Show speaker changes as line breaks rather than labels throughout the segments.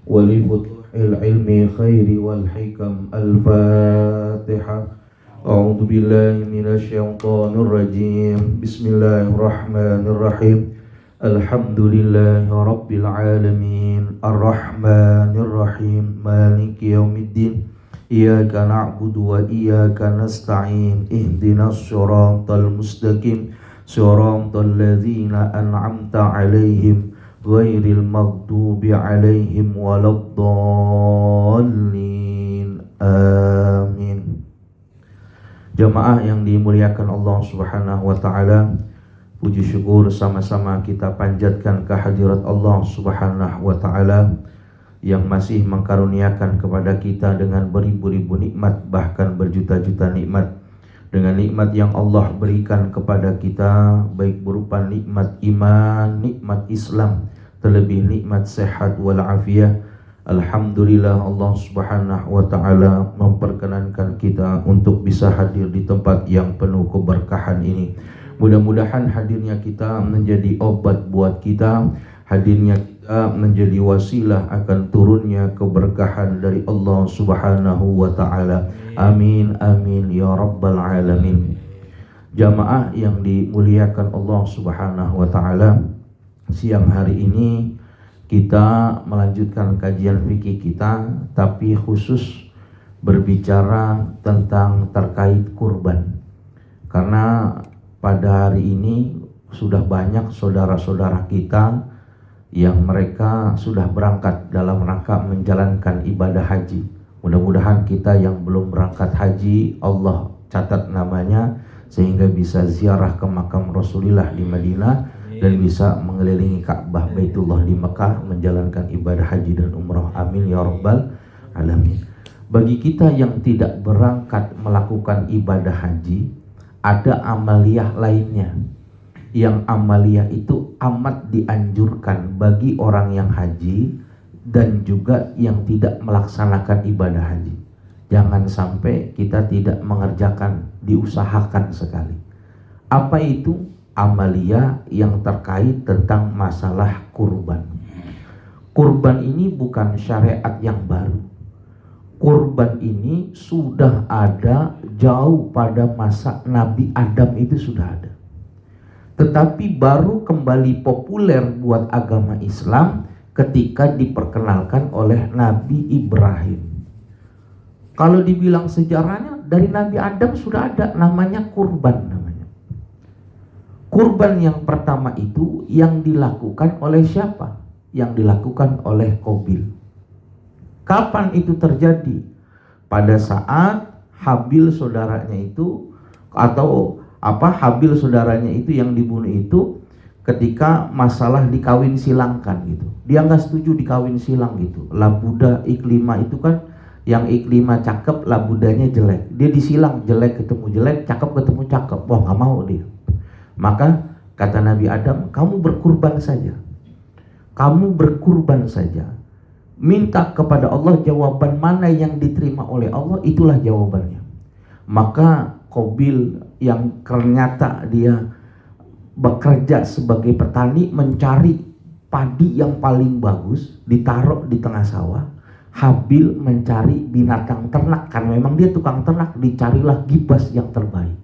ولفتح العلم خير والحكم الفاتحة. أعوذ بالله من الشيطان الرجيم. بسم الله الرحمن الرحيم. الحمد لله رب العالمين الرحمن الرحيم مالك يوم الدين إياك نعبد وإياك نستعين اهدنا الصراط المستقيم صراط الذين أنعمت عليهم غير المغضوب عليهم ولا الضالين آمين. Jamaah yang dimuliakan Allah Subhanahu wa taala, puji syukur sama-sama kita panjatkan kehadirat Allah Subhanahu wa taala yang masih mengkaruniakan kepada kita dengan beribu-ribu nikmat, bahkan berjuta-juta nikmat. Dengan nikmat yang Allah berikan kepada kita, baik berupa nikmat iman, nikmat Islam, terlebih nikmat sehat walafiat. Alhamdulillah Allah Subhanahu wa taala memperkenankan kita untuk bisa hadir di tempat yang penuh keberkahan ini. Mudah-mudahan hadirnya kita menjadi obat buat kita, hadirnya kita menjadi wasilah akan turunnya keberkahan dari Allah Subhanahu wa taala. Amin amin ya rabbal alamin. Jamaah yang dimuliakan Allah Subhanahu wa taala, siang hari ini kita melanjutkan kajian fikih kita, tapi khusus berbicara tentang terkait kurban. Karena pada hari ini sudah banyak saudara-saudara kita yang mereka sudah berangkat dalam rangka menjalankan ibadah haji. Mudah-mudahan kita yang belum berangkat haji, Allah catat namanya sehingga bisa ziarah ke makam Rasulullah di Madinah dan bisa mengelilingi Ka'bah Baitullah di Mekah menjalankan ibadah haji dan umrah. Amin ya rabbal alamin. Bagi kita yang tidak berangkat melakukan ibadah haji, ada amaliyah lainnya. Yang amaliyah itu amat dianjurkan bagi orang yang haji dan juga yang tidak melaksanakan ibadah haji. Jangan sampai kita tidak mengerjakan, diusahakan sekali. Apa itu? Amaliyah yang terkait tentang masalah kurban. Kurban ini bukan syariat yang baru. Kurban ini sudah ada jauh pada masa Nabi Adam, itu sudah ada. Tetapi baru kembali populer buat agama Islam ketika diperkenalkan oleh Nabi Ibrahim. Kalau dibilang sejarahnya, dari Nabi Adam sudah ada namanya kurban namanya. Kurban yang pertama itu yang dilakukan oleh siapa? Yang dilakukan oleh Qabil. Kapan itu terjadi? Pada saat Habil saudaranya itu, atau Habil saudaranya itu yang dibunuh itu ketika masalah dikawin silangkan gitu. Dia nggak setuju dikawin silang gitu. Labuda Iklima itu kan, yang Iklima cakep, labudanya jelek. Dia disilang, jelek ketemu jelek, cakep ketemu cakep. Wah, nggak mau dia. Maka kata Nabi Adam, kamu berkurban saja. Kamu berkurban saja. Minta kepada Allah jawaban mana yang diterima oleh Allah, itulah jawabannya. Maka Qabil yang ternyata dia bekerja sebagai petani, mencari padi yang paling bagus, ditaruh di tengah sawah. Habil mencari binatang ternak, kan memang dia tukang ternak, dicarilah gibas yang terbaik.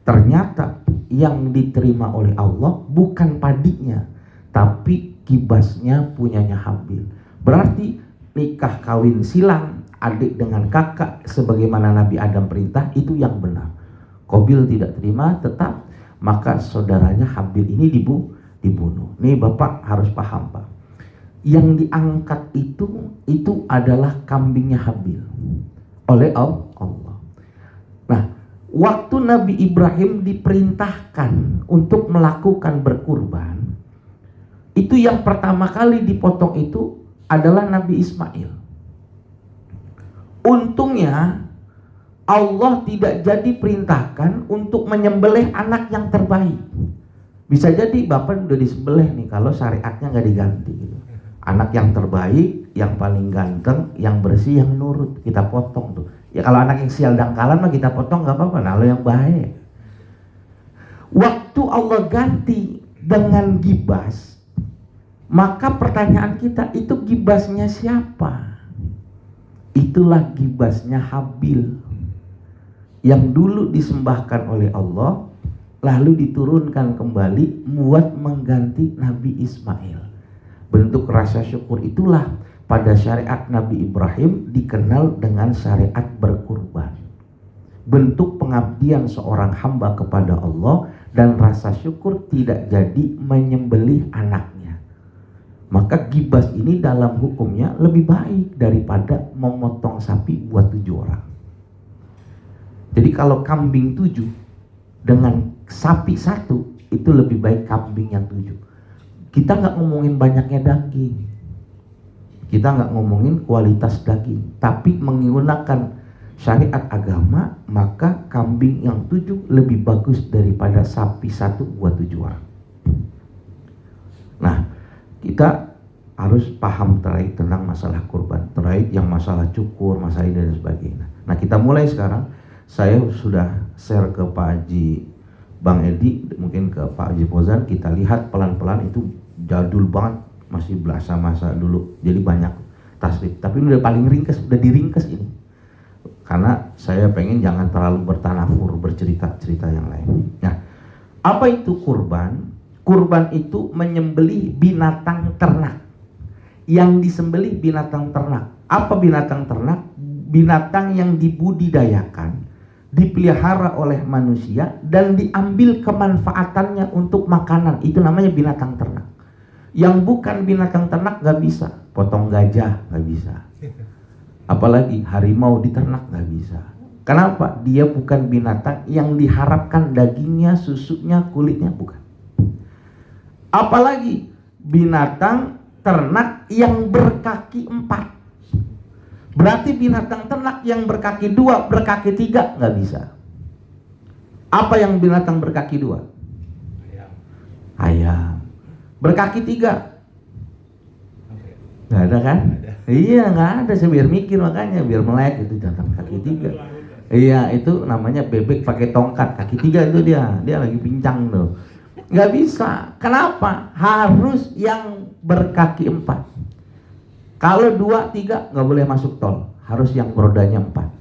Ternyata yang diterima oleh Allah bukan padinya, tapi kibasnya punyanya Habil. Berarti nikah kawin silang adik dengan kakak sebagaimana Nabi Adam perintah, itu yang benar. Qabil tidak terima, tetap, maka saudaranya Habil ini dibunuh. Nih Bapak harus paham Pak. Yang diangkat itu adalah kambingnya Habil oleh Allah. Nah, waktu Nabi Ibrahim diperintahkan untuk melakukan berkurban, itu yang pertama kali dipotong itu adalah Nabi Ismail. Untungnya Allah tidak jadi perintahkan untuk menyembelih anak yang terbaik. Bisa jadi Bapak udah disembelih nih kalau syariatnya nggak diganti gitu. Anak yang terbaik, yang paling ganteng, yang bersih, yang nurut, kita potong tuh. Ya kalau anak yang sial dangkalan mah kita potong nggak apa-apa. Nah, kalau yang baik, waktu Allah ganti dengan gibas, Maka pertanyaan kita, itu gibasnya siapa? Itulah gibasnya Habil, yang dulu disembahkan oleh Allah, lalu diturunkan kembali buat mengganti Nabi Ismail. Bentuk rasa syukur itulah pada syariat Nabi Ibrahim dikenal dengan syariat berkurban. Bentuk pengabdian seorang hamba kepada Allah, dan rasa syukur tidak jadi menyembelih anaknya. Maka gibas ini dalam hukumnya lebih baik daripada memotong sapi buat 7 orang. Jadi kalau kambing 7 dengan sapi 1, itu lebih baik kambing yang 7. Kita nggak ngomongin banyaknya daging, kita nggak ngomongin kualitas daging, tapi menggunakan syariat agama, maka kambing yang 7 lebih bagus daripada sapi 1 buat 7 orang. Nah, kita harus paham terkait tentang masalah kurban, terkait yang masalah cukur, masalah ini dan sebagainya. Nah, kita mulai sekarang. Saya sudah share ke Pak Haji Bang Edi, mungkin ke Pak Haji Fauzan. Kita lihat pelan-pelan, itu jadul banget, masih berasa masa dulu. Jadi banyak tasrif, tapi udah paling ringkas, udah diringkas ini. Karena saya pengen jangan terlalu bertanafur, bercerita-cerita yang lain. Nah, apa itu kurban? Kurban itu menyembelih binatang ternak. Yang disembelih binatang ternak. Apa binatang ternak? Binatang yang dibudidayakan, dipelihara oleh manusia, dan diambil kemanfaatannya untuk makanan. Itu namanya binatang ternak. Yang bukan binatang ternak gak bisa. Potong gajah gak bisa, apalagi harimau diternak gak bisa. Kenapa? Dia bukan binatang yang diharapkan dagingnya, susunya, kulitnya, bukan. Apalagi binatang ternak yang berkaki 4. Berarti binatang ternak yang berkaki 2, berkaki 3 nggak bisa. Apa yang binatang berkaki 2? Ayam. Berkaki 3? Nggak ada kan? Iya, nggak ada. Saya biar mikir, makanya biar melek itu datang kaki 3. Iya, itu namanya bebek pakai tongkat, kaki 3 itu dia lagi pincang tuh. Nggak bisa. Kenapa? Harus yang berkaki 4. Kalau 2, 3 nggak boleh masuk tol, harus yang rodanya 4.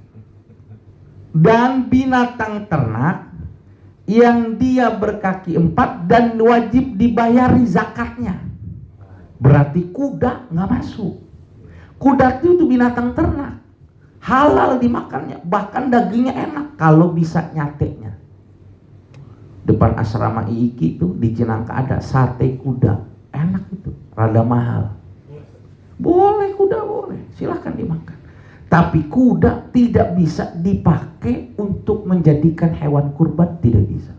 Dan binatang ternak yang dia berkaki 4 dan wajib dibayari zakatnya. Berarti kuda nggak masuk. Kuda itu binatang ternak, halal dimakannya, bahkan dagingnya enak kalau bisa nyateknya. Depan asrama IIKI itu di Cinangka ada sate kuda, enak itu, rada mahal. Boleh, kuda boleh, silahkan dimakan. Tapi kuda tidak bisa dipakai untuk menjadikan hewan kurban, tidak bisa.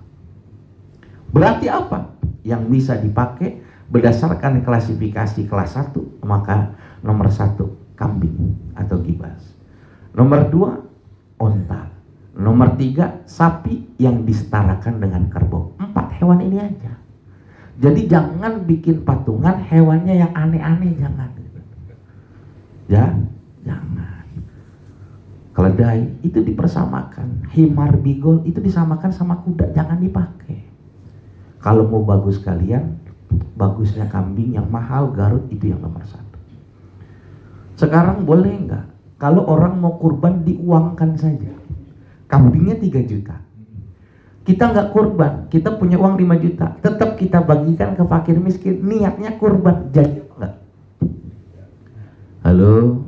Berarti apa? Yang bisa dipakai berdasarkan klasifikasi kelas 1, maka nomor 1 kambing atau gibas. Nomor 2 onta. Nomor 3 sapi yang disetarakan dengan kerbau. 4 hewan ini aja. Jadi jangan bikin patungan hewannya yang aneh-aneh, jangan. Ya, jangan. Keledai itu dipersamakan, himar bigol itu disamakan sama kuda, jangan dipakai. Kalau mau bagus kalian, bagusnya kambing yang mahal, Garut itu yang nomor 1. Sekarang boleh nggak? Kalau orang mau kurban diuangkan saja, kambingnya 3 juta. Kita nggak kurban, kita punya uang 5 juta, tetap kita bagikan ke fakir miskin, niatnya kurban, jadi nggak? Halo?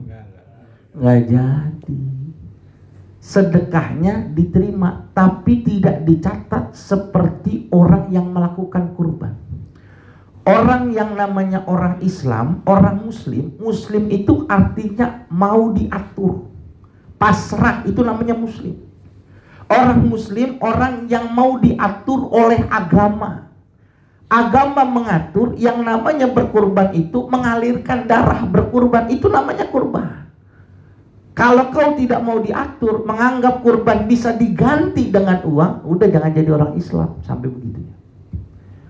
Nggak jadi. Sedekahnya diterima, tapi tidak dicatat seperti orang yang melakukan kurban. Orang yang namanya orang Islam, orang Muslim, Muslim itu artinya mau diatur, pasrah, itu namanya Muslim. Orang Muslim, orang yang mau diatur oleh agama. Agama mengatur yang namanya berkurban itu mengalirkan darah, berkurban itu namanya kurban. Kalau kau tidak mau diatur, menganggap kurban bisa diganti dengan uang, udah jangan jadi orang Islam sampai begitu ya.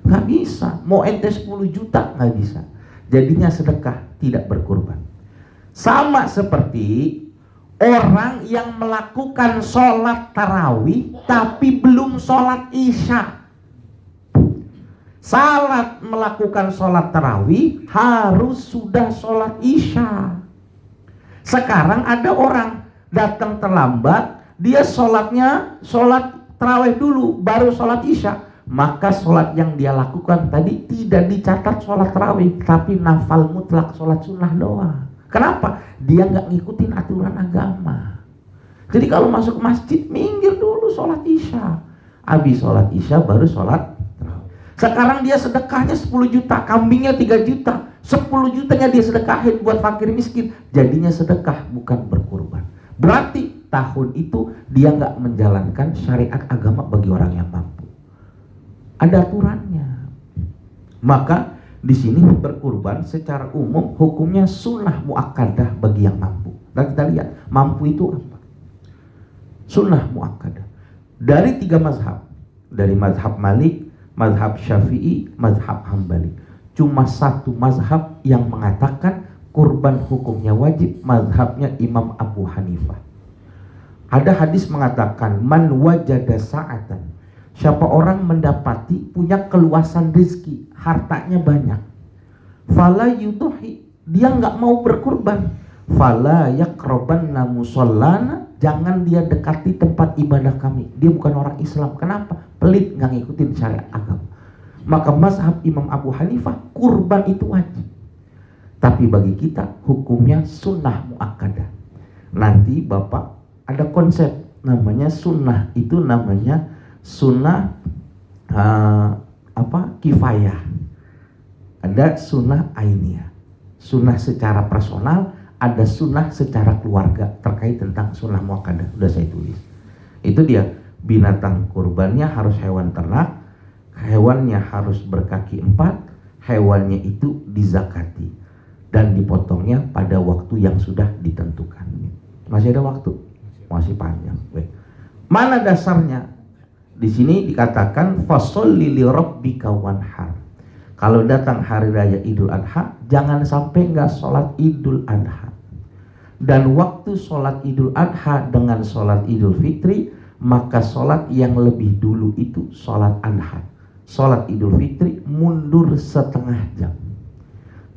Nggak bisa. Mau ente 10 juta nggak bisa. Jadinya sedekah, tidak berkurban. Sama seperti orang yang melakukan sholat tarawih tapi belum sholat isya. Salat melakukan sholat tarawih harus sudah sholat isya. Sekarang ada orang datang terlambat, dia sholatnya sholat tarawih dulu baru sholat isya, maka sholat yang dia lakukan tadi tidak dicatat sholat tarawih, tapi nafal mutlak, sholat sunnah doang. Kenapa? Dia nggak ngikutin aturan agama. Jadi kalau masuk masjid minggir dulu sholat isya, habis sholat isya baru sholat. Sekarang dia sedekahnya 10 juta, kambingnya 3 juta, 10 jutanya dia sedekahin buat fakir miskin, jadinya sedekah bukan berkurban. Berarti tahun itu dia nggak menjalankan syariat agama bagi orang yang mampu. Ada aturannya. Maka di sini berkurban secara umum hukumnya sunnah muakkadah bagi yang mampu. Dan kita lihat mampu itu apa? Sunnah muakkadah. Dari 3 mazhab, dari mazhab Malik, mazhab Syafi'i, mazhab Hambali, cuma 1 mazhab yang mengatakan kurban hukumnya wajib, mazhabnya Imam Abu Hanifah. Ada hadis mengatakan man wajada sa'atan, siapa orang mendapati punya keluasan rezeki, hartanya banyak, fala yuduhi, dia nggak mau berkurban, fala yaqrabanna musallana, jangan dia dekati tempat ibadah kami. Dia bukan orang Islam. Kenapa? Pelit, nggak ngikutin syariat agama. Maka mazhab Imam Abu Hanifah kurban itu wajib. Tapi bagi kita hukumnya sunnah muakkadah. Nanti Bapak ada konsep namanya sunnah, itu namanya sunnah kifayah. Ada sunnah ainiyah. Sunnah secara personal, ada sunnah secara keluarga terkait tentang sunnah muakkadah. Udah saya tulis. Itu dia, binatang kurbannya harus hewan ternak, hewannya harus berkaki 4, hewannya itu dizakati dan dipotongnya pada waktu yang sudah ditentukan. Masih ada waktu? Masih panjang. Baik. Mana dasarnya? Di sini dikatakan fasholli li rabbika wanhar. Kalau datang hari raya Idul Adha, jangan sampai nggak sholat Idul Adha. Dan waktu sholat Idul Adha dengan sholat Idul Fitri, maka sholat yang lebih dulu itu sholat Adha. Sholat Idul Fitri mundur setengah jam.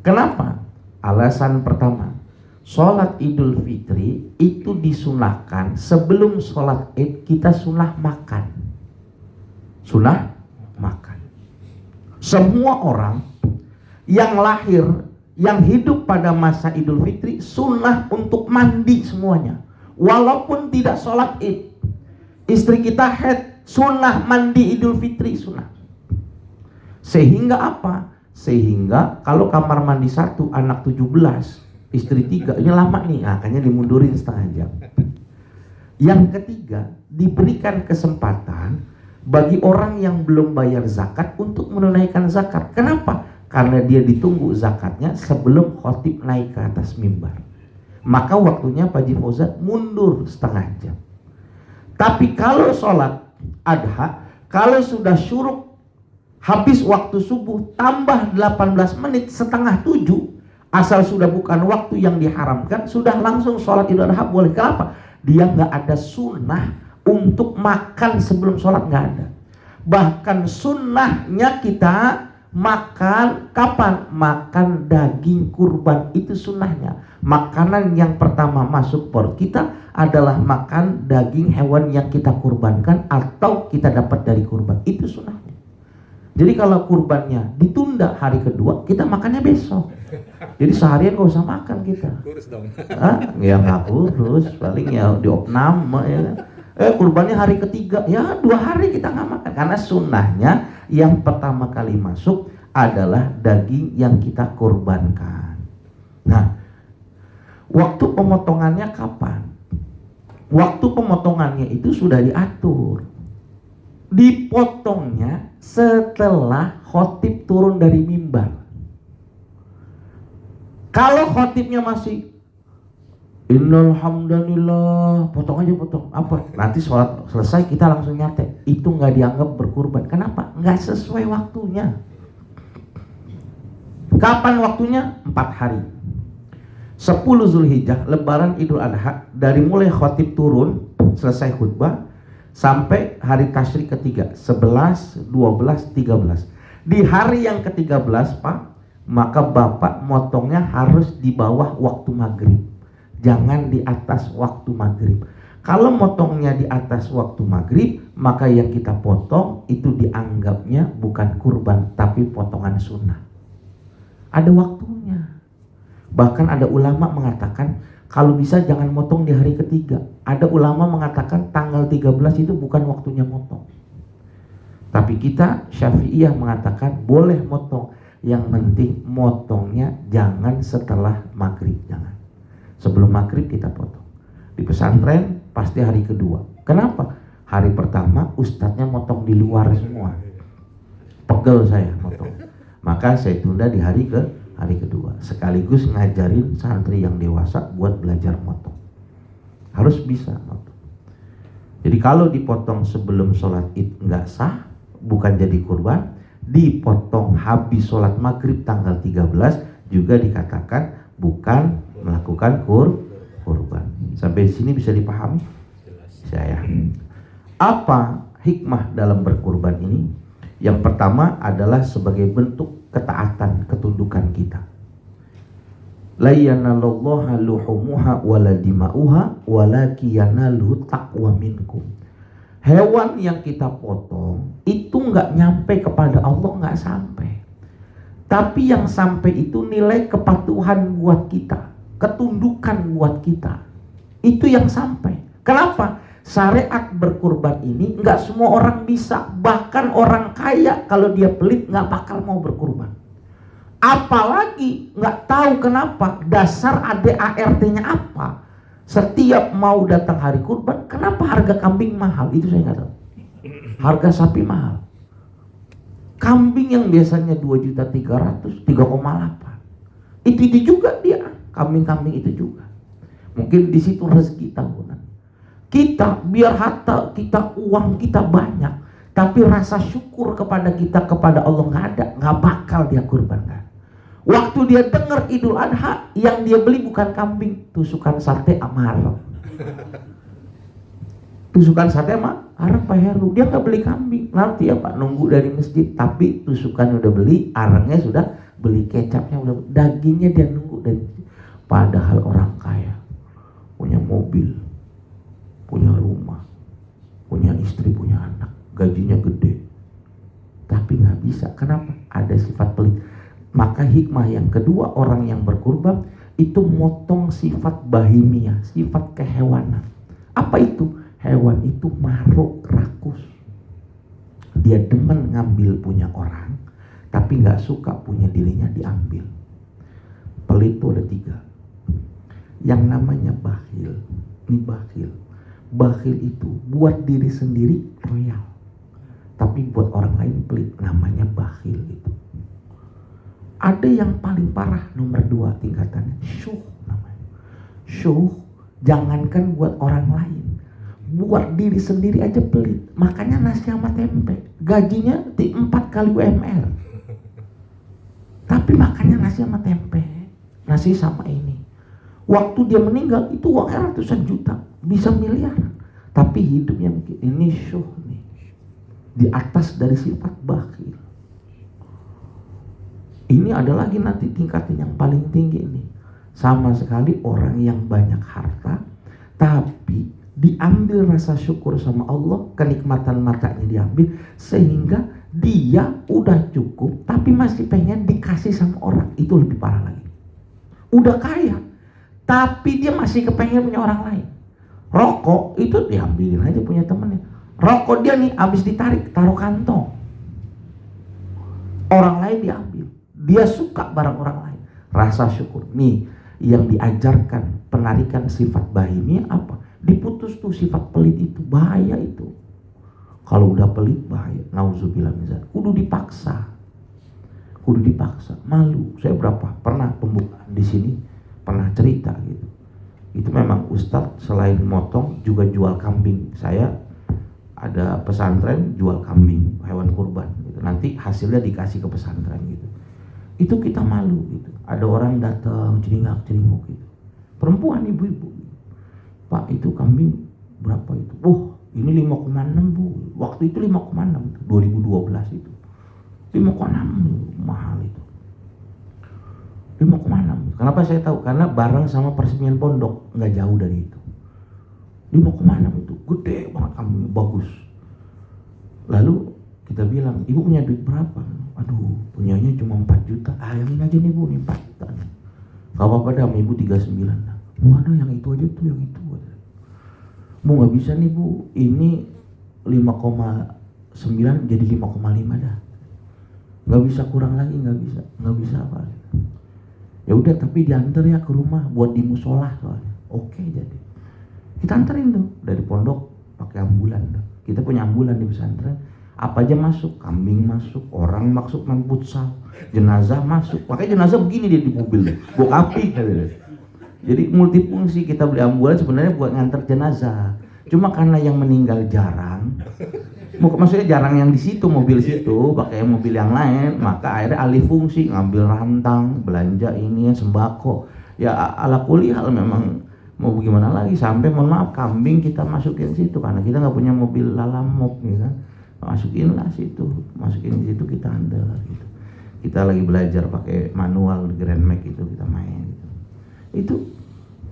Kenapa? Alasan pertama, sholat Idul Fitri itu disunahkan sebelum sholat Id, kita sunah makan. Sunah makan. Semua orang yang lahir, yang hidup pada masa Idul Fitri, sunnah untuk mandi semuanya. Walaupun tidak sholat Id. Istri kita haid, sunnah mandi Idul Fitri, sunnah. Sehingga apa? Sehingga kalau kamar mandi 1, anak 17, istri 3, ini lama nih, makanya dimundurin setengah jam. Yang ketiga, diberikan kesempatan bagi orang yang belum bayar zakat untuk menunaikan zakat. Kenapa? Karena dia ditunggu zakatnya sebelum khotib naik ke atas mimbar. Maka waktunya Pak Haji Fauzan mundur setengah jam. Tapi kalau sholat adha, kalau sudah syuruk, habis waktu subuh, tambah 18 menit, setengah 7, asal sudah bukan waktu yang diharamkan, sudah langsung sholat Idul Adha boleh. Kenapa? Dia nggak ada sunnah untuk makan sebelum sholat, nggak ada. Bahkan sunnahnya kita makan kapan? Makan daging kurban, itu sunnahnya. Makanan yang pertama masuk perut kita adalah makan daging hewan yang kita kurbankan atau kita dapat dari kurban, itu sunnahnya. Jadi kalau kurbannya ditunda hari kedua, kita makannya besok. Jadi seharian nggak usah makan kita. Kurus dong. Ya nggak kurus, paling ya diopname ya. Kurbannya hari ketiga, ya 2 hari kita nggak makan. Karena sunnahnya yang pertama kali masuk adalah daging yang kita kurbankan. Nah, waktu pemotongannya kapan? Waktu pemotongannya itu sudah diatur. Dipotongnya setelah khotib turun dari mimbar. Kalau khotibnya masih innal hamdanillah, potong aja, potong. Apa? Nanti sholat selesai kita langsung nyatet. Itu nggak dianggap berkurban. Kenapa? Nggak sesuai waktunya. Kapan waktunya? 4 hari. 10 Zulhijjah, lebaran Idul Adha, dari mulai khotib turun, selesai khutbah, sampai hari tasyrik ketiga, 11, 12, 13. Di hari yang ke-13 Pak, maka Bapak motongnya harus di bawah waktu maghrib, jangan di atas waktu maghrib. Kalau motongnya di atas waktu maghrib, maka yang kita potong itu dianggapnya bukan kurban, tapi potongan sunnah. Ada waktunya. Bahkan ada ulama mengatakan kalau bisa jangan motong di hari ketiga. Ada ulama mengatakan tanggal 13 itu bukan waktunya motong. Tapi kita Syafi'iyah mengatakan boleh motong. Yang penting motongnya jangan setelah maghrib, jangan. Sebelum maghrib kita potong. Di pesantren pasti hari kedua. Kenapa? Hari pertama ustadznya motong di luar semua. Pegel saya motong. Maka saya tunda di hari kedua. Sekaligus ngajarin santri yang dewasa buat belajar motong. Harus bisa motong. Jadi kalau dipotong sebelum sholat id nggak sah, bukan jadi kurban. Dipotong habis sholat maghrib tanggal 13 juga dikatakan bukan melakukan kurban. Sampai di sini bisa dipahami? Saya. Apa hikmah dalam berkurban ini? Yang pertama adalah sebagai bentuk ketaatan, ketundukan kita. La yanalallaha luhumuha wala dima'uha walaki yanaluhu taqwa minkum. Hewan yang kita potong itu nggak nyampe kepada Allah, nggak sampai. Tapi yang sampai itu nilai kepatuhan buat kita, ketundukan buat kita. Itu yang sampai. Kenapa? Syariat berkurban ini nggak semua orang bisa. Bahkan orang kaya kalau dia pelit nggak bakal mau berkurban. Apalagi nggak tahu kenapa dasar ADART-nya apa. Setiap mau datang hari kurban, kenapa harga kambing mahal? Itu saya nggak tahu. Harga sapi mahal. Kambing yang biasanya 2.300.000, 3,8. Itu juga dia, kambing-kambing itu juga. Mungkin di situ rezeki tahunan. Kita biar harta kita, uang kita banyak, tapi rasa syukur kepada kita kepada Allah nggak ada, nggak bakal dia kurbankan. Waktu dia dengar Idul Adha, yang dia beli bukan kambing, tusukan sate sama arep. Tusukan sate sama arep Pak Heru. Dia nggak beli kambing. Nanti ya Pak, nunggu dari masjid. Tapi tusukan udah beli, arengnya sudah beli, kecapnya udah, dagingnya dia nunggu dari masjid. Padahal orang kaya, punya mobil, punya rumah, punya istri, punya anak, gajinya gede. Tapi nggak bisa. Kenapa? Ada sifat pelit. Maka hikmah yang kedua, orang yang berkurban itu motong sifat bahimia, sifat kehewanan. Apa itu? Hewan itu maruk, rakus. Dia demen ngambil punya orang, tapi nggak suka punya dirinya diambil. Pelit itu ada 3. Yang namanya bakhil. Ini bakhil. Bakhil itu buat diri sendiri royal, tapi buat orang lain pelit. Namanya bakhil itu. Ada yang paling parah, nomor 2 tingkatannya, syuh namanya. Syuh, jangankan buat orang lain, buat diri sendiri aja pelit. Makanya nasi sama tempe, gajinya 4 kali UMR. Tapi makanya nasi sama tempe, nasi sama ini. Waktu dia meninggal, itu uangnya ratusan juta, bisa miliaran. Tapi hidupnya mikir, ini syuh nih. Di atas dari sifat bakhil. Ini ada lagi nanti tingkatan yang paling tinggi ini. Sama sekali orang yang banyak harta, tapi diambil rasa syukur sama Allah, kenikmatan matanya diambil, sehingga dia udah cukup, tapi masih pengen dikasih sama orang. Itu lebih parah lagi. Udah kaya, tapi dia masih kepengen punya orang lain. Rokok itu diambilin aja punya temennya. Rokok dia nih abis ditarik, taruh kantong. Orang lain diambil. Dia suka barang orang lain. Rasa syukur. Nih yang diajarkan penarikan sifat bahimia apa? Diputus tuh sifat pelit itu. Bahaya itu. Kalau udah pelit bahaya. Nauzubillah min dzalik. Kudu dipaksa. Kudu dipaksa. Malu. Saya pernah pembukaan di sini pernah cerita gitu. Itu memang Ustadz selain motong juga jual kambing. Saya ada pesantren jual kambing, hewan kurban gitu. Nanti hasilnya dikasih ke pesantren gitu. Itu kita malu gitu. Ada orang datang celingak-celinguk gitu. Perempuan, ibu-ibu. Pak, itu kambing berapa itu? Oh, ini 5,6 Bu. Waktu itu 5,6 2012 itu. 5,6 mahal itu. 5,6. Kenapa saya tahu? Karena bareng sama peresmian pondok nggak jauh dari itu. 5,6 itu gede banget kambingnya, bagus. Lalu kita bilang, ibu punya duit berapa? Aduh, punyanya cuma 4 juta. Yang ini aja nih bu, nih 4 juta. Gak apa-apa dah, sama ibu 39 dah. Mana yang itu aja tuh, yang itu. Bu gak bisa nih bu, ini 5,9 jadi 5,5 dah. Gak bisa kurang lagi, gak bisa apa. Ya udah, tapi diantar ya ke rumah buat di musola soalnya. Oke, jadi kita anterin tuh dari pondok pakai ambulan tuh. Kita punya ambulan di pesantren. Apa aja masuk, kambing masuk, orang masuk main futsal, jenazah masuk. Makanya jenazah begini dia di mobil deh, bawa kambing. Jadi multifungsi, kita beli ambulan sebenarnya buat nganter jenazah. Cuma karena yang meninggal jarang, maksudnya jarang yang di situ, mobil situ, pakai mobil yang lain, maka akhirnya alih fungsi, ngambil rantang, belanja ini sembako. Ya ala kuli hal memang mau gimana lagi, sampai mohon maaf kambing kita masukin situ karena kita nggak punya mobil lalamop gitu kan. Masukin situ kita handle gitu. Kita lagi belajar pakai manual Grand Max itu, kita main gitu. Itu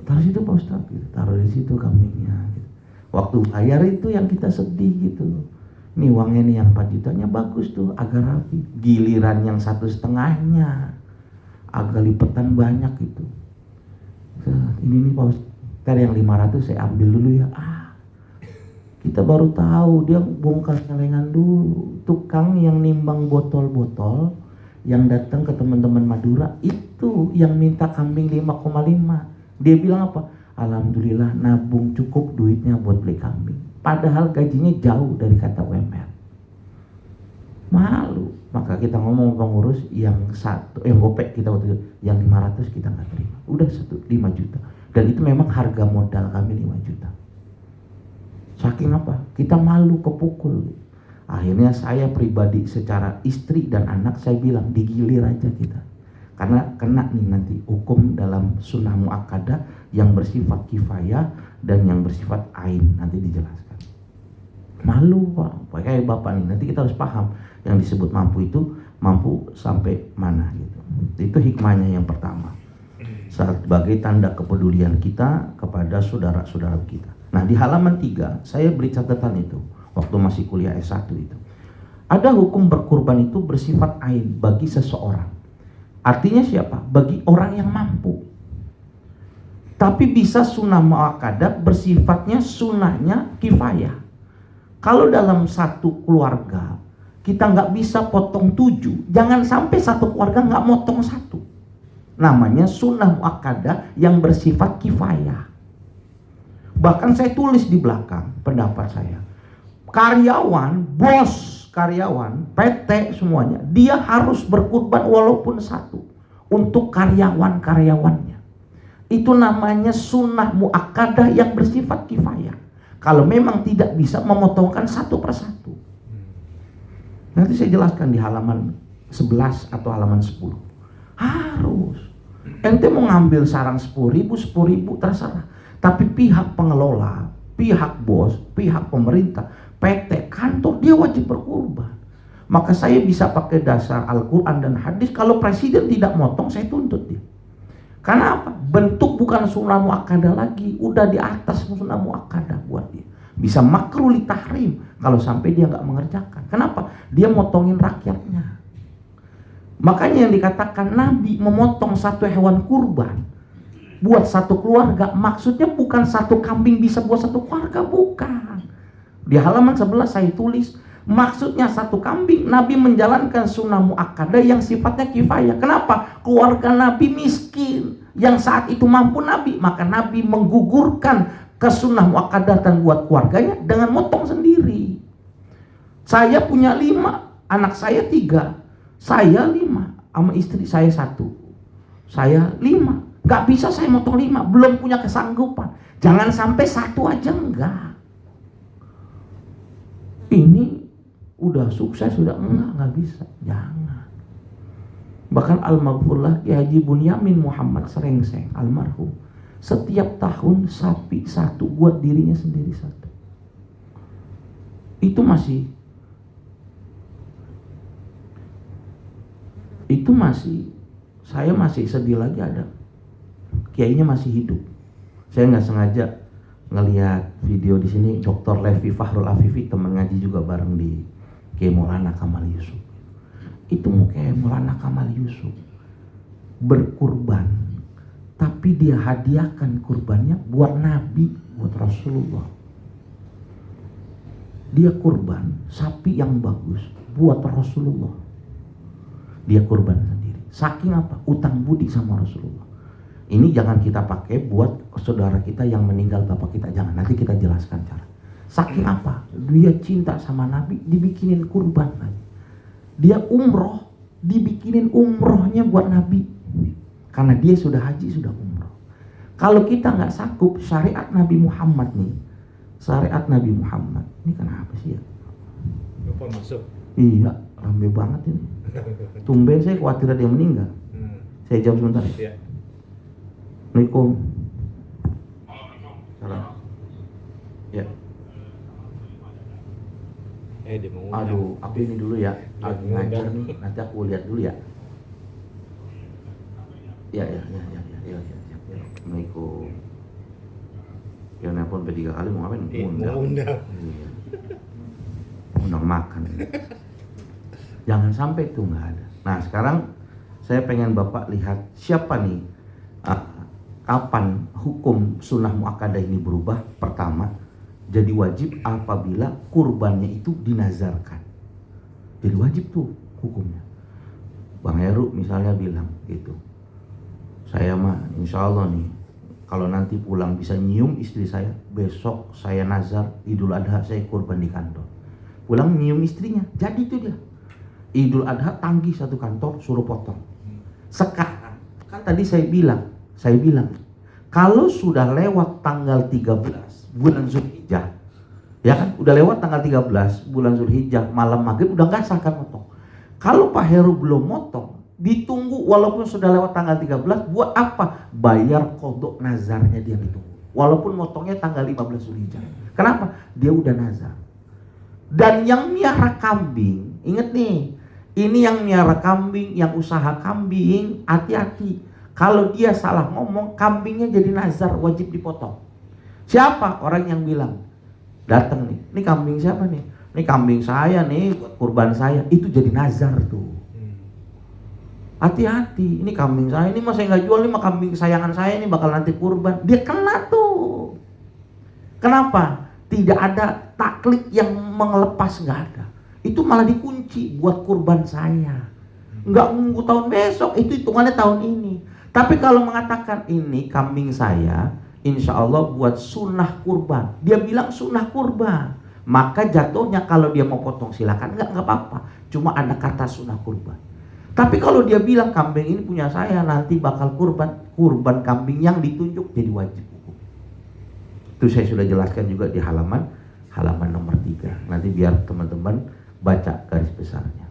taruh situ Pak Ustadz gitu. Taruh di situ kambingnya gitu. Waktu bayar itu yang kita sedih gitu. Nih uangnya nih yang 4 jutanya bagus tuh, agak rapi. Giliran yang 1,5-nya agak lipetan banyak gitu. Ini nih Pak Ustadz, yang 500 saya ambil dulu ya. Kita baru tahu dia bongkar celengan dulu. Tukang yang nimbang botol-botol yang datang ke teman-teman Madura itu yang minta kambing 5,5. Dia bilang apa? Alhamdulillah nabung cukup duitnya buat beli kambing. Padahal gajinya jauh dari kata UMR. Malu. Maka kita ngomong pengurus yang gopek kita waktu itu, yang 500 kita nggak terima. Udah 5 juta. Dan itu memang harga modal kami 5 juta. Saking apa? Kita malu kepukul. Akhirnya saya pribadi secara istri dan anak saya bilang digilir aja kita. Karena kena nih nanti hukum dalam sunnah muakkadah yang bersifat kifayah dan yang bersifat ain, nanti dijelaskan. Malu Pak, kayak Bapak nih, nanti kita harus paham yang disebut mampu itu mampu sampai mana gitu. Itu hikmahnya yang pertama. Sebagai tanda kepedulian kita kepada saudara-saudara kita. Nah di halaman 3 saya beri catatan itu waktu masih kuliah S1 itu. Ada hukum berkurban itu bersifat ain bagi seseorang. Artinya siapa? Bagi orang yang mampu. Tapi bisa sunnah muakkadah bersifatnya sunnahnya kifayah. Kalau dalam satu keluarga kita nggak bisa potong 7, jangan sampai satu keluarga nggak motong 1. Namanya sunnah muakkadah yang bersifat kifayah. Bahkan saya tulis di belakang pendapat saya. Karyawan, bos karyawan, PT semuanya, dia harus berkurban walaupun 1 untuk karyawan-karyawannya. Itu namanya sunnah muakkadah yang bersifat kifayah. Kalau memang tidak bisa memotongkan 1 per 1. Nanti saya jelaskan di halaman 11 atau halaman 10. Harus. Ente mau ngambil sarang 10.000 terserah. Tapi pihak pengelola, pihak bos, pihak pemerintah, PT, kantor, dia wajib berkurban. Maka saya bisa pakai dasar Al-Quran dan hadis. Kalau presiden tidak motong, saya tuntut dia. Karena apa? Bentuk bukan sunnah muakkadah lagi, udah di atas sunnah muakkadah buat dia. Bisa makruh li tahrim kalau sampai dia nggak mengerjakan. Kenapa? Dia motongin rakyatnya. Makanya yang dikatakan Nabi memotong 1 hewan kurban buat 1 keluarga, maksudnya bukan 1 kambing bisa buat 1 keluarga, bukan. Di halaman 11 saya tulis, maksudnya 1 kambing Nabi menjalankan sunnah muakkadah yang sifatnya kifayah. Kenapa? Keluarga Nabi miskin, yang saat itu mampu Nabi, maka Nabi menggugurkan ke sunnah muakkadah dan buat keluarganya dengan motong sendiri. Saya punya 5, anak saya 3, saya 5, sama istri saya 1, saya 5. Gak bisa saya motong 5, belum punya kesanggupan. Jangan sampai 1 aja enggak. Ini udah sukses, sudah enggak bisa. Jangan. Bahkan almarhumlah Kiai Haji Bunyamin Muhammad Serengseng almarhum, setiap tahun sapi 1 buat dirinya sendiri 1. Itu masih Itu saya masih sedih lagi, ada kiainya masih hidup. Saya nggak sengaja ngelihat video di sini, Dr. Levi Fahrul Afifi, teman ngaji juga bareng di Kiai Maulana Kamal Yusuf. Itu Kiai Maulana Kamal Yusuf berkurban, tapi dia hadiahkan kurbannya buat Nabi, buat Rasulullah. Dia kurban sapi yang bagus buat Rasulullah. Dia kurban sendiri. Saking apa? Utang budi sama Rasulullah. Ini jangan kita pakai buat saudara kita yang meninggal, bapak kita, jangan. Nanti kita jelaskan cara. Saking apa? Dia cinta sama Nabi, dibikinin kurban lagi. Dia umroh, dibikinin umrohnya buat Nabi. Karena dia sudah haji, sudah umroh. Kalau kita nggak sanggup, syariat Nabi Muhammad nih, syariat Nabi Muhammad ini kenapa sih ya?
Lupa masuk.
Iya, rame banget ini. Tumben saya khawatir dia meninggal. Saya jawab sebentar.
Iya.
Assalamualaikum. Salam. Ya.
Dia mau.
Aduh, aku ini dulu ya. Lagi ngajar nih. Nanti aku lihat dulu ya. Ya. Assalamualaikum. Ya, nelpon tiga kali mau ngapain?
Mau undang.
Iya. Undang makan. Jangan sampai itu nggak ada. Nah, sekarang saya pengen Bapak lihat siapa nih, kapan hukum sunnah muakkadah ini berubah. Pertama, jadi wajib apabila kurbannya itu dinazarkan. Jadi wajib tuh hukumnya. Bang Heru misalnya bilang gitu, saya mah insya Allah nih, kalau nanti pulang bisa nyium istri saya, besok saya nazar Idul Adha saya kurban di kantor. Pulang nyium istrinya, jadi itu dia. Idul Adha tanggi satu kantor, suruh potong. Sekarang, kan tadi saya bilang, kalau sudah lewat tanggal 13 bulan Zulhijjah, ya kan, udah lewat tanggal 13 bulan Zulhijjah, malam maghrib udah nggak sah kan motong. Kalau Pak Heru belum motong, ditunggu walaupun sudah lewat tanggal 13, buat apa? Bayar kodok nazarnya dia ditunggu. Walaupun motongnya tanggal 15 Zulhijjah. Kenapa? Dia udah nazar. Dan yang miara kambing, ingat nih, ini yang miara kambing, yang usaha kambing, hati-hati. Kalau dia salah ngomong, kambingnya jadi nazar, wajib dipotong. Siapa orang yang bilang? Datang nih, ini kambing siapa nih? Ini kambing saya nih, buat kurban saya. Itu jadi nazar tuh. Hati-hati, ini kambing saya, ini mah saya nggak jual, ini mah kambing kesayangan saya, ini bakal nanti kurban. Dia kena tuh. Kenapa? Tidak ada taklid yang mengelepas, nggak ada. Itu malah dikunci buat kurban saya. Nggak nunggu tahun besok, itu hitungannya tahun ini. Tapi kalau mengatakan ini kambing saya, insya Allah buat sunnah kurban. Dia bilang sunnah kurban. Maka jatuhnya kalau dia mau potong silakan, nggak apa-apa. Cuma ada kata sunnah kurban. Tapi kalau dia bilang kambing ini punya saya, nanti bakal kurban kambing yang ditunjuk jadi wajib hukum. Itu saya sudah jelaskan juga di halaman nomor 3. Nanti biar teman-teman baca garis besarnya.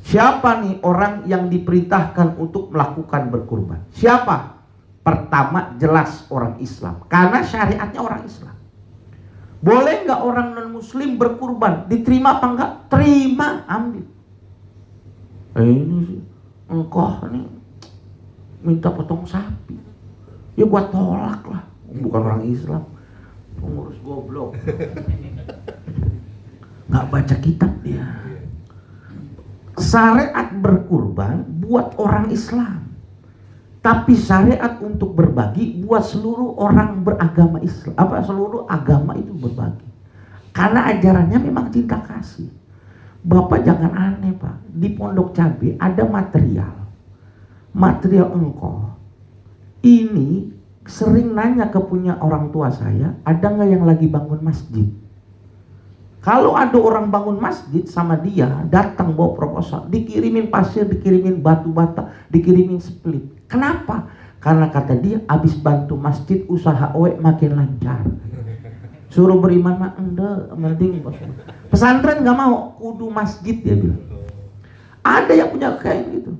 Siapa nih orang yang diperintahkan untuk melakukan berkurban? Siapa? Pertama jelas orang Islam, karena syariatnya orang Islam. Boleh nggak orang non Muslim berkurban? Diterima apa enggak? Terima, ambil. Ini engkau nih minta potong sapi, ya gua tolak lah. Bukan orang Islam, pengurus goblok. Nggak baca kitab dia. Syariat berkurban buat orang Islam, tapi syariat untuk berbagi buat seluruh orang beragama Islam. Seluruh agama itu berbagi. Karena ajarannya memang cinta kasih. Bapak jangan aneh Pak. Di Pondok Cabe ada material engkau. Ini sering nanya ke punya orang tua saya, ada nggak yang lagi bangun masjid? Kalau ada orang bangun masjid sama dia, datang bawa proposal, dikirimin pasir, dikirimin batu bata, dikirimin split. Kenapa? Karena kata dia, abis bantu masjid usaha oek makin lancar. Suruh beriman mah enggak, mending pesantren nggak mau, kudu masjid dia bilang. Ada yang punya kayak gitu.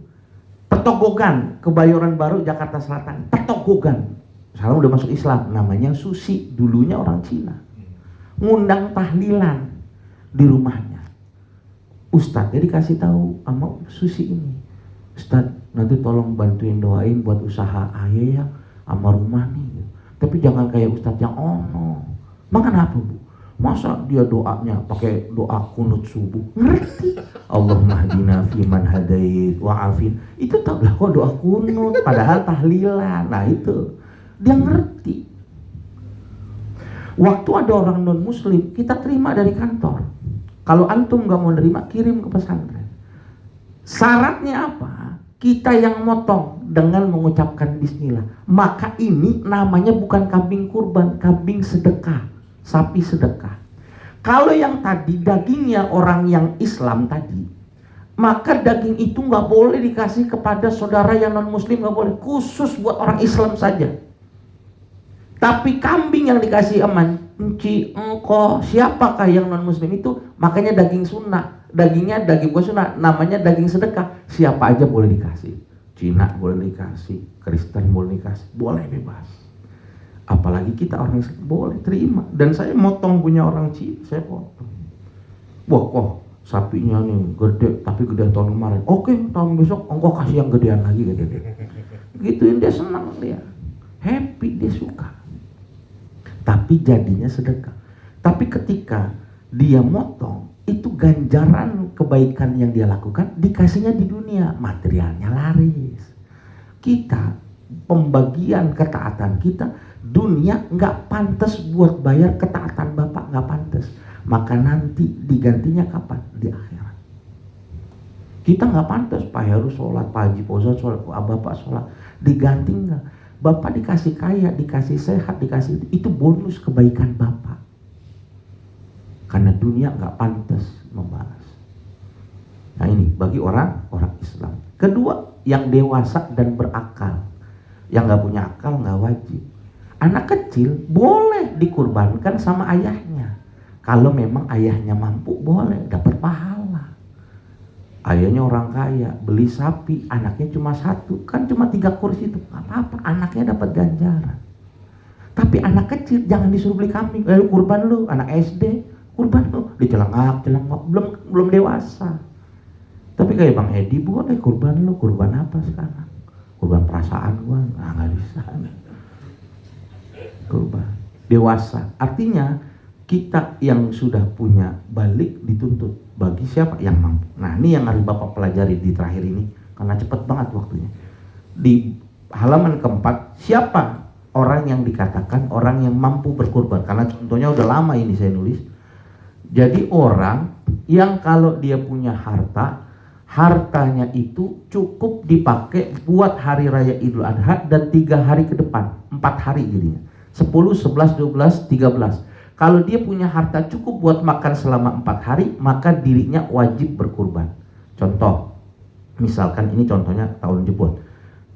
Petogogan, Kebayoran Baru, Jakarta Selatan. Petogogan, sekarang udah masuk Islam, namanya Susi, dulunya orang Cina. Ngundang tahlilan di rumahnya. Ustadz, jadi kasih tahu sama Susi ini, Ustaz, nanti tolong bantuin doain buat usaha ayah ya, sama rumah nih. Tapi jangan kayak Ustaz yang ono. Emang kenapa Bu? Masa dia doanya pakai doa kunut subuh? Ngerti? Allahumma hadina fiman hadait wa'afin. Itu tak lah kok doa kunut, padahal tahlilan. Nah itu, dia ngerti. Waktu ada orang non muslim, kita terima dari kantor. Kalau antum gak mau nerima, kirim ke pesantren. Syaratnya apa? Kita yang motong dengan mengucapkan bismillah. Maka ini namanya bukan kambing kurban, kambing sedekah, sapi sedekah. Kalau yang tadi dagingnya orang yang Islam tadi, maka daging itu nggak boleh dikasih kepada saudara yang non muslim, nggak boleh, khusus buat orang Islam saja. Tapi kambing yang dikasih aman, enci, engko, siapakah yang non muslim itu, makanya daging sunnah. Dagingnya daging bukan sunnah, namanya daging sedekah. Siapa aja boleh dikasih. Cina boleh dikasih, Kristen boleh dikasih, boleh bebas. Apalagi kita orang Islam, boleh terima. Dan saya motong punya orang Cina, saya potong. Wah kok sapinya nih gede, tapi gedean tahun kemarin. Oke, tahun besok engkau kasih yang gedean lagi, gede. Gituin dia, senang dia, happy, dia suka. Tapi jadinya sedekah. Tapi ketika dia motong, itu ganjaran kebaikan yang dia lakukan dikasihnya di dunia, materialnya laris. Kita pembagian ketaatan kita dunia nggak pantas buat bayar ketaatan bapak, nggak pantas. Maka nanti digantinya kapan? Di akhirat. Kita nggak pantas, Pak Heru sholat, Pak Haji Poza sholat, bapak sholat, diganti nggak? Bapak dikasih kaya, dikasih sehat, dikasih itu bonus kebaikan bapak. Karena dunia nggak pantas membalas. Nah ini bagi orang Islam. Kedua, yang dewasa dan berakal. Yang nggak punya akal nggak wajib. Anak kecil boleh dikurbankan sama ayahnya. Kalau memang ayahnya mampu, boleh dapat pahala. Ayahnya orang kaya, beli sapi, anaknya cuma satu, kan cuma 3 kursi itu, nggak apa-apa, anaknya dapat ganjaran. Tapi anak kecil jangan disuruh beli kambing, lu kurban lu, anak SD. Kurban tuh dicelengak, belum dewasa. Tapi kayak Bang Edi, boleh kurban lu, kurban apa sekarang? Kurban perasaan gua, nggak bisa. Kurban dewasa, artinya kita yang sudah punya balik dituntut. Bagi siapa yang mampu. Nah ini yang harus Bapak pelajari di terakhir ini, karena cepat banget waktunya. Di halaman keempat, siapa orang yang dikatakan orang yang mampu berkurban? Karena contohnya udah lama ini saya nulis. Jadi orang yang kalau dia punya harta, hartanya itu cukup dipakai buat hari raya Idul Adha dan 3 hari ke depan, 4 hari jadinya, 10, 11, 12, 13. Kalau dia punya harta cukup buat makan selama 4 hari, maka dirinya wajib berkurban. Contoh, misalkan ini contohnya tahun jebot.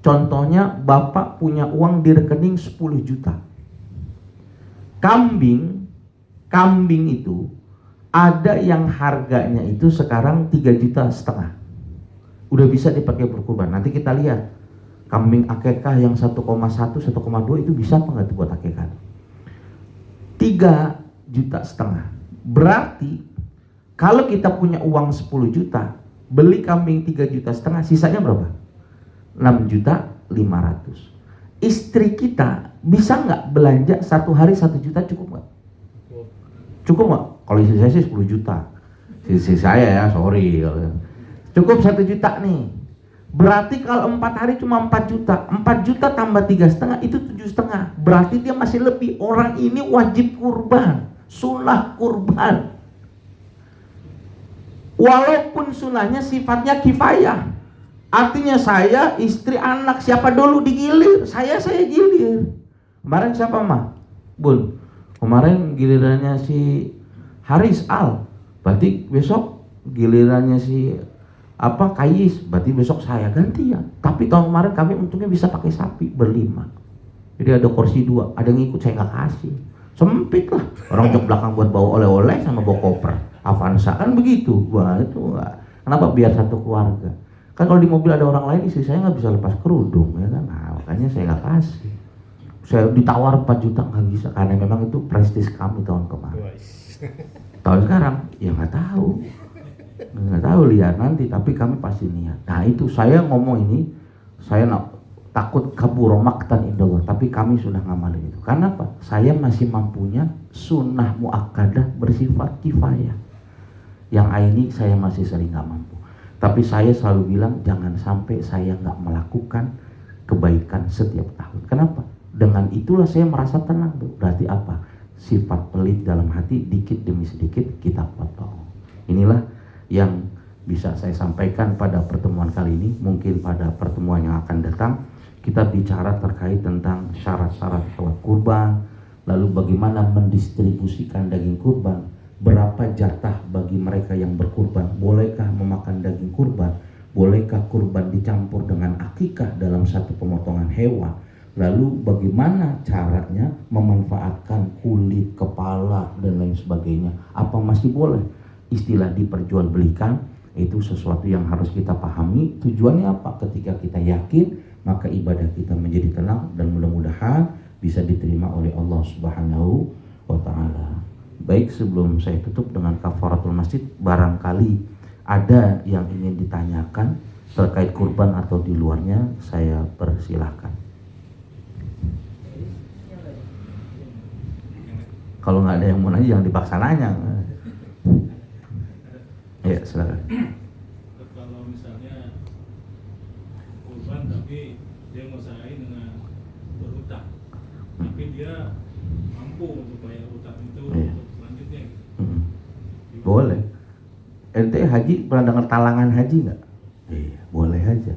Contohnya Bapak punya uang di rekening 10 juta. Kambing itu ada yang harganya itu sekarang 3,5 juta. Udah bisa dipakai berkurban. Nanti kita lihat kambing akekah yang 1,1, 1,2 itu bisa apa nggak buat akekah? 3,5 juta. Berarti kalau kita punya uang 10 juta, beli kambing 3,5 juta, sisanya berapa? 6,5 juta. Istri kita bisa nggak belanja 1 hari 1 juta, cukup nggak? Cukup nggak? Kalau istri saya sih 10 juta. Istri saya ya, sorry. Cukup 1 juta nih. Berarti kalau 4 hari cuma 4 juta. 4 juta tambah 3,5 itu 7,5. Berarti dia masih lebih. Orang ini wajib kurban. Sunnah kurban. Walaupun sunnahnya sifatnya kifayah. Artinya saya, istri, anak, siapa dulu digilir? Saya gilir. Kemarin siapa mah? Bun. Kemarin gilirannya si Haris Al. Berarti besok gilirannya si Kayis, berarti besok saya ganti ya. Tapi tahun kemarin kami untungnya bisa pakai sapi berlima. Jadi ada kursi 2, ada yang ikut saya nggak kasih. Sempit lah. Orang jok belakang buat bawa oleh-oleh sama bawa koper. Avanza kan begitu. Wah itu enggak. Kenapa? Biar satu keluarga. Kan kalau di mobil ada orang lain, istri saya nggak bisa lepas kerudung ya kan. Nah, makanya saya nggak kasih. Saya ditawar 4 juta nggak bisa karena memang itu prestis kami tahun kemarin. Tahun sekarang ya nggak tahu. Nggak tahu, lihat nanti, tapi kami pasti niat. Nah itu saya ngomong ini, saya takut kabur maktan indallah, tapi kami sudah ngamalin itu. Karena apa? Saya masih mampunya sunnah muakkadah bersifat kifayah. Yang ini saya masih sering nggak mampu. Tapi saya selalu bilang jangan sampai saya nggak melakukan kebaikan setiap tahun. Kenapa? Dengan itulah saya merasa tenang tuh. Berarti apa? Sifat pelit dalam hati dikit demi sedikit kita potong. Inilah yang bisa saya sampaikan pada pertemuan kali ini. Mungkin pada pertemuan yang akan datang kita bicara terkait tentang syarat-syarat hewan kurban, lalu bagaimana mendistribusikan daging kurban, berapa jatah bagi mereka yang berkurban, bolehkah memakan daging kurban, bolehkah kurban dicampur dengan akikah dalam satu pemotongan hewan, lalu bagaimana caranya memanfaatkan kulit, kepala, dan lain sebagainya, apa masih boleh. Istilah diperjualbelikan itu sesuatu yang harus kita pahami. Tujuannya apa? Ketika kita yakin, maka ibadah kita menjadi tenang dan mudah-mudahan bisa diterima oleh Allah Subhanahu wa Ta'ala. Baik, sebelum saya tutup dengan kafaratul masjid, barangkali ada yang ingin ditanyakan terkait kurban atau di luarnya, saya persilahkan. Kalau nggak ada yang mau nanya, jangan dipaksa nanya. Ya, silakan.
Kalau misalnya kurban tapi dia ngusahain dengan berhutang, tapi dia mampu untuk bayar hutang itu untuk selanjutnya.
Boleh. Ente haji pernah dengar talangan haji nggak? Iya, boleh aja.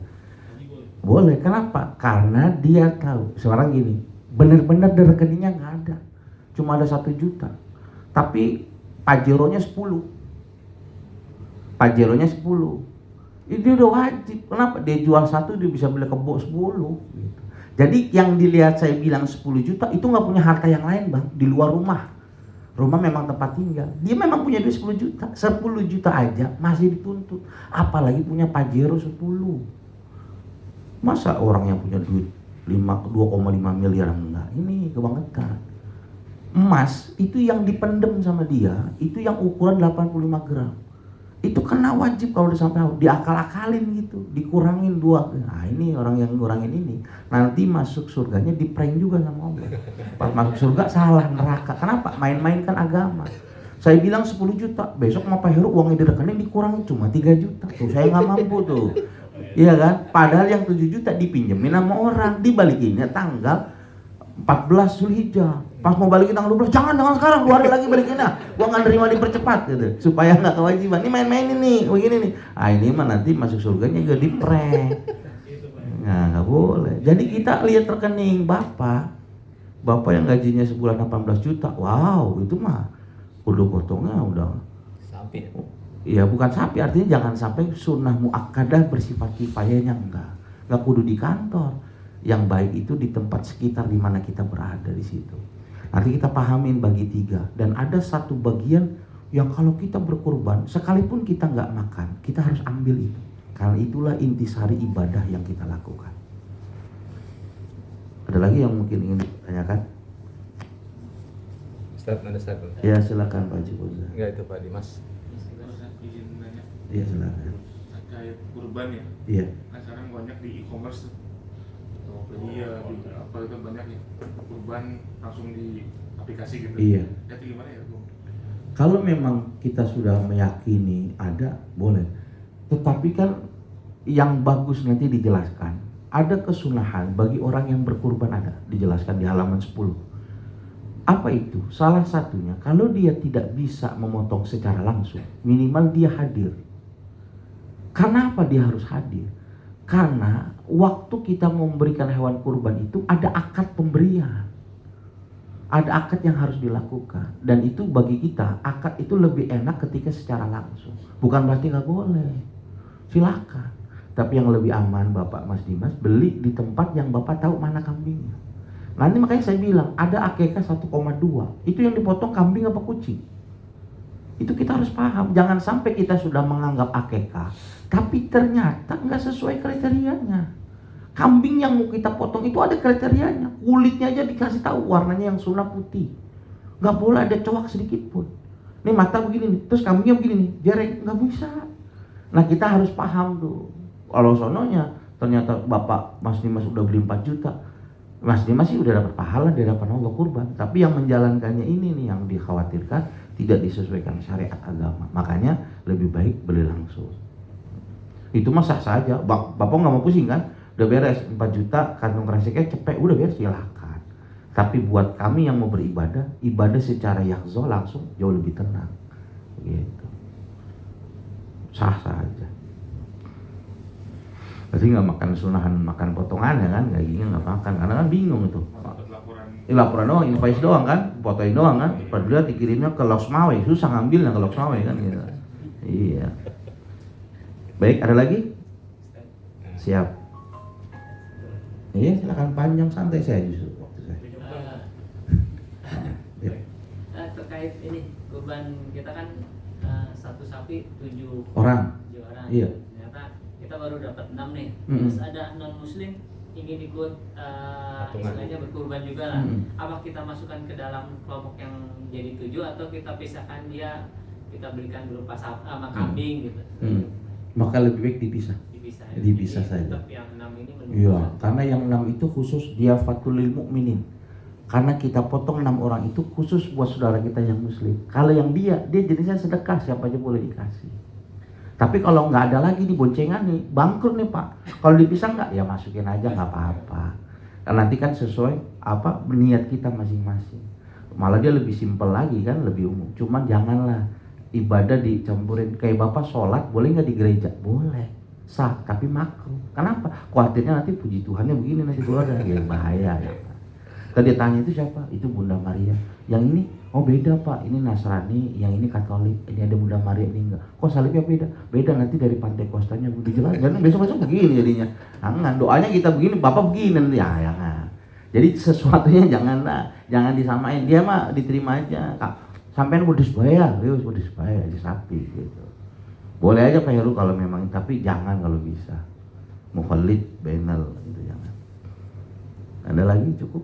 Haji boleh.
Boleh. Kenapa? Karena dia tahu. Sekarang gini, benar-benar di rekeningnya nggak ada, cuma ada 1 juta, tapi pajeronya 10. Pajeronya 10. Itu udah wajib. Kenapa? Dia jual 1, dia bisa beli kebo 10 gitu. Jadi yang dilihat saya bilang 10 juta itu nggak punya harta yang lain, Bang, di luar rumah. Rumah memang tempat tinggal. Dia memang punya duit 10 juta. 10 juta aja masih dituntut. Apalagi punya pajero 10. Masa orang yang punya duit 2,5 miliar enggak? Ini kebangetan. Emas itu yang dipendem sama dia, itu yang ukuran 85 gram. Itu kena wajib kalau udah sampai diakal-akalin gitu, dikurangin 2. Nah ini orang yang ngurangin ini nanti masuk surganya di prank juga sama Allah. Pas masuk surga salah, neraka. Kenapa? Main-main kan agama. Saya bilang 10 juta, besok sama Pak Heru uangnya di rekening dikurangin cuma 3 juta. Tuh saya nggak mampu tuh. Iya kan? Padahal yang 7 juta dipinjemin sama orang, dibalikinnya tanggal 14 Zulhijjah. Pas mau balikin tanggal 12, jangan sekarang, 2 hari lagi balikinnya. Gua nggak nerima, dipercepat gitu, supaya nggak kewajiban. Ini main-main ini, begini nih. Ah ini mah nanti masuk surganya juga di prank. Nah nggak boleh. Jadi kita lihat rekening bapak yang gajinya sebulan 18 juta, wow itu mah udah potongnya udah.
Sapi.
Iya bukan sapi, artinya jangan sampai sunnah muakkadah bersifat kifayahnya nggak kudu di kantor. Yang baik itu di tempat sekitar di mana kita berada di situ. Nanti kita pahamin bagi 3, dan ada satu bagian yang kalau kita berkurban, sekalipun kita nggak makan, kita harus ambil itu. Karena itulah intisari ibadah yang kita lakukan. Ada lagi yang mungkin ingin ditanyakan?
Ustaz, ada Ustaz.
Ya silakan Pak Haji Boza.
Enggak, itu Pak Dimas.
Izin nanya
Iya silakan.
terkait kurban ya.
Iya.
Nah sekarang banyak di e-commerce tuh. Tokopedia, di apa itu banyak ya. Kurban langsung di aplikasi gitu.
Iya.
Itu gimana ya, Bung?
Kalau memang kita sudah meyakini ada, boleh. Tetapi kan yang bagus nanti dijelaskan. Ada kesunahan bagi orang yang berkurban, ada dijelaskan di halaman 10. Apa itu? Salah satunya, kalau dia tidak bisa memotong secara langsung, minimal dia hadir. Karena apa dia harus hadir? Karena waktu kita memberikan hewan kurban itu ada akad pemberian. Ada akad yang harus dilakukan. Dan itu bagi kita, akad itu lebih enak ketika secara langsung. Bukan berarti nggak boleh. Silakan. Tapi yang lebih aman Bapak Mas Dimas, beli di tempat yang Bapak tahu mana kambingnya. Nanti makanya saya bilang, ada akekah 1,2. Itu yang dipotong kambing apa kucing? Itu kita harus paham. Jangan sampai kita sudah menganggap akekah, tapi ternyata nggak sesuai kriterianya. Kambing yang mau kita potong itu ada kriterianya. Kulitnya aja dikasih tahu warnanya yang sunnah putih. Nggak boleh ada coak sedikit pun. Nih mata begini nih, terus kambingnya begini nih, jereng, nggak bisa. Nah kita harus paham tuh. Kalau sononya ternyata Bapak Mas Dimas udah beli 4 juta, Mas Dimas sih udah dapat pahala di hadapan Allah kurban. Tapi yang menjalankannya ini nih yang dikhawatirkan tidak disesuaikan syariat agama. Makanya lebih baik beli langsung. Itu mah sah saja. Bapak nggak mau pusing kan? Udah beres 4 juta kantong kreseknya cepet, udah beres, silakan. Tapi buat kami yang mau beribadah, ibadah secara yakzo langsung jauh lebih tenang. Gitu. Sah saja. Berarti nggak makan sunahan, makan potongan ya kan? Dagingnya nggak makan, karena kan bingung itu. Laporan doang, invoice doang kan, fotoin doang kan. Padahal dikirimnya ke Loksmawe, susah ngambilnya ke Loksmawe kan gitu. Iya. Baik, ada lagi? Siap. Iya, silakan panjang santai saya justru waktu saya.
Terkait ini kurban kita kan satu sapi 7
orang. Iya.
Ternyata kita baru dapat 6 nih.
Mm-mm.
Terus ada non muslim ingin ikut istilahnya berkurban juga lah. Apa kita masukkan ke dalam kelompok yang jadi 7 atau kita pisahkan dia, kita belikan berupa sama kambing gitu.
Maka lebih baik dipisah. Dipisah saja.
Tetap yang 6 ini
Iya, karena yang 6 itu khusus dia fatulil mukminin. Karena kita potong 6 orang itu khusus buat saudara kita yang muslim. Kalau yang dia jenisnya sedekah, siapa aja boleh dikasih. Tapi kalau nggak ada lagi di boncengan nih, bangkrut nih Pak. Kalau dipisah nggak, ya masukin aja nggak apa-apa. Dan nanti kan sesuai apa niat kita masing-masing. Malah dia lebih simpel lagi kan, lebih umum. Cuman janganlah ibadah dicampurin. Kayak Bapak sholat boleh nggak di gereja? Boleh, sah, tapi makruh. Kenapa? Khawatirnya nanti puji Tuhannya begini nanti keluar ya bahaya ya. Tadi tanya itu siapa? Itu Bunda Maria. Yang ini, oh beda Pak, ini Nasrani, yang ini Katolik, ini ada Bunda Maria, ini enggak. Kok salibnya beda? Beda nanti dari Pantai Kostanya udah jelas. Karena besok-besok begini jadinya. Jangan, doanya kita begini, Bapak begini nanti ya, jangan. Jadi sesuatunya jangan disamain. Dia mah diterima aja. Sampean kudus bayar, yus kudus bayar aja sapi gitu. Boleh aja Pak Heru kalau memang, tapi jangan kalau bisa. Mukhalid bainal gitu jangan. Ada lagi cukup?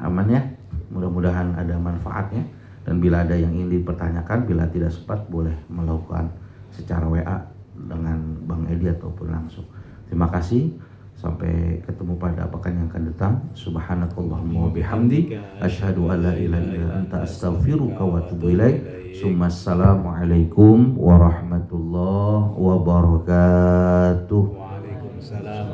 Aman ya, mudah-mudahan ada manfaatnya. Dan bila ada yang ingin dipertanyakan, bila tidak sempat boleh melakukan secara WA dengan Bang Edi ataupun langsung. Terima kasih, sampai ketemu pada pekan yang akan datang. Subhanakallahumma wa bihamdik, asyhadu an la ilaha illa anta astaghfiruka wa atubu ilaik. Assalamualaikum warahmatullahi wabarakatuh.
Waalaikumsalam.